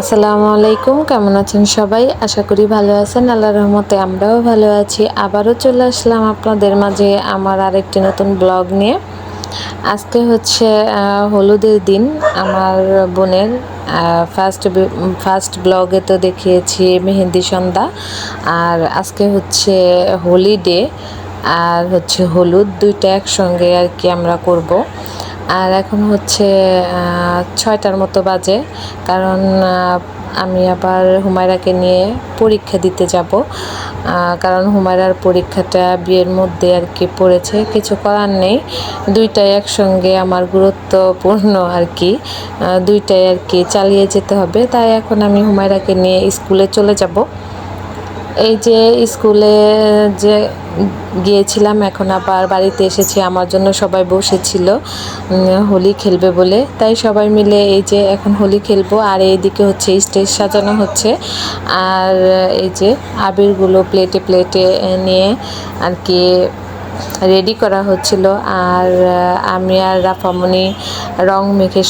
আসসালামু আলাইকুম, কেমন আছেন সবাই? আশা করি ভালো আছেন। আল্লাহর রহমতে আমরাও ভালো আছি। আবারও চলে আসলাম আপনাদের মাঝে আমার আরেকটি নতুন ব্লগ নিয়ে। আজকে হচ্ছে হলুদের দিন। আমার বোনের ফার্স্ট ব্লগে তো দেখিয়েছি মেহেন্দি সন্ধ্যা, আর আজকে হচ্ছে হোলিডে আর হচ্ছে হলুদ, দুইটা একসঙ্গে আর কি আমরা করব। আর এখন হচ্ছে 6টার মতো বাজে, কারণ আমি আবার হুমায়রাকে নিয়ে পরীক্ষা দিতে যাব। কারণ হুমায়রার পরীক্ষাটা বিয়ের মধ্যে আর কি পড়েছে, কিছু করার নেই। দুইটাই একসঙ্গে আমার গুরুত্বপূর্ণ আর কি, দুইটাই আর কি চালিয়ে যেতে হবে। তাই এখন আমি হুমায়রাকে নিয়ে স্কুলে চলে যাব। এই যে স্কুলে যে গিয়েছিলাম, এখন আবার বাড়িতে এসেছি। আমার জন্য সবাই বসেছিল হোলি খেলবে বলে, তাই সবাই মিলে এই যে এখন হোলি খেলবো। আর এইদিকে হচ্ছে স্টেজ সাজানো হচ্ছে, আর এই যে আবিরগুলো প্লেটে প্লেটে নিয়ে আর কি রেডি করা হচ্ছিল। আর আমি আর রাফামণি রং মেখে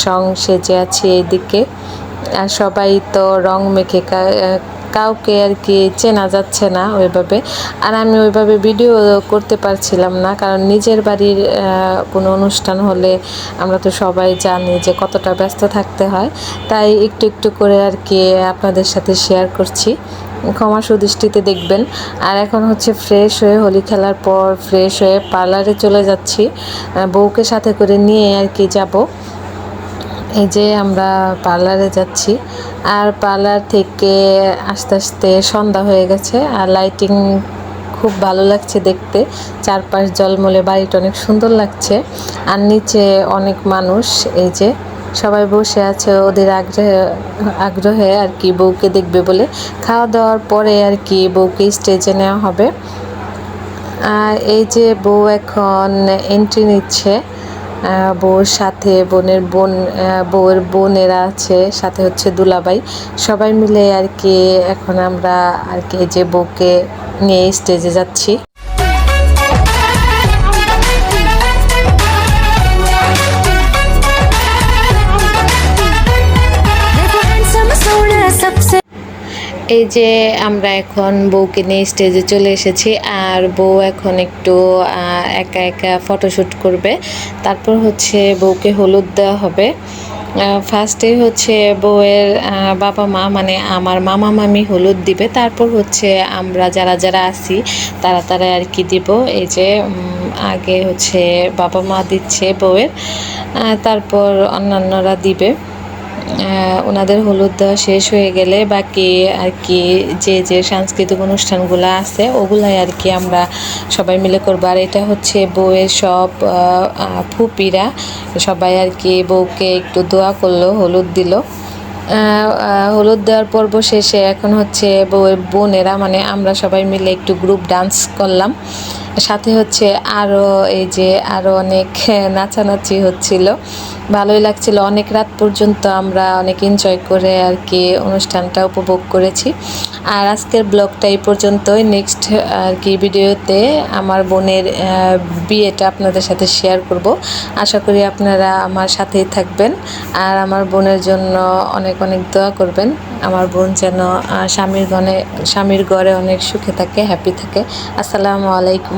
সেজে আছি এইদিকে। আর সবাই তো রং মেখে কাউকে আর কি চেনা যাচ্ছে না ওইভাবে। আর আমি ওইভাবে ভিডিও করতে পারছিলাম না, কারণ নিজের বাড়ির কোনো অনুষ্ঠান হলে আমরা তো সবাই জানি যে কতটা ব্যস্ত থাকতে হয়। তাই একটু একটু করে আর কি আপনাদের সাথে শেয়ার করছি, ক্ষমা সুদৃষ্টিতে দেখবেন। আর এখন হচ্ছে ফ্রেশ হয়ে, হোলি খেলার পর ফ্রেশ হয়ে পার্লারে চলে যাচ্ছি, বউকে সাথে করে নিয়ে আর কি যাব। এই যে আমরা পার্লারে যাচ্ছি, আর পার্লার থেকে আস্তে আস্তে সন্ধ্যা হয়ে গেছে। আর লাইটিং খুব ভালো লাগছে দেখতে, চারপাশ জলমলে, বাড়িটা অনেক সুন্দর লাগছে। আর নিচে অনেক মানুষ, এই যে সবাই বসে আছে ওদের আগ্রহে আর কি বউকে দেখবে বলে। খাওয়া দাওয়ার পরে আর কি বউকে স্টেজে নেওয়া হবে। আর এই যে বউ এখন এন্ট্রি নিচ্ছে, বউর সাথে বউয়ের বোনেরা আছে, সাথে হচ্ছে দুলাভাই, সবাই মিলে আর কি এখন আমরা আর কি যে বউকে নিয়ে স্টেজে যাচ্ছি। এই যে আমরা এখন বউকে নিয়ে স্টেজে চলে এসেছি, আর বউ এখন একটু একা একা ফটোশ্যুট করবে। তারপর হচ্ছে বউকে হলুদ দেওয়া হবে। ফার্স্টে হচ্ছে বউয়ের বাবা মা, মানে আমার মামা মামি হলুদ দিবে। তারপর হচ্ছে আমরা যারা যারা আছি তারা আর কি দিব। এই যে আগে হচ্ছে বাবা মা দিচ্ছে বউয়ের, তারপর অন্যান্যরা দিবে। ওনাদের হলুদ দেওয়া শেষ হয়ে গেলে বাকি আর কি যে সাংস্কৃতিক অনুষ্ঠানগুলো আছে ওগুলাই আর কি আমরা সবাই মিলে করবো। আর এটা হচ্ছে বউয়ের সব ফুপিরা সবাই আর কি বউকে একটু দোয়া করলো, হলুদ দিল। হলুদ দেওয়ার পর্ব শেষে এখন হচ্ছে বউয়ের বোনেরা, মানে আমরা সবাই মিলে একটু গ্রুপ ডান্স করলাম। সাথে হচ্ছে আরও অনেক নাচানাচি হচ্ছিল, ভালোই লাগছিল। অনেক রাত পর্যন্ত আমরা অনেক এনজয় করে আর কি অনুষ্ঠানটা উপভোগ করেছি। আর আজকের ব্লগটা এই পর্যন্তই। নেক্সট আর কি ভিডিওতে আমার বোনের বিয়েটা আপনাদের সাথে শেয়ার করব। আশা করি আপনারা আমার সাথেই থাকবেন, আর আমার বোনের জন্য অনেক অনেক দোয়া করবেন। আমার বোন যেন স্বামীর ঘরে অনেক সুখে থাকে, হ্যাপি থাকে। আসসালামু আলাইকুম।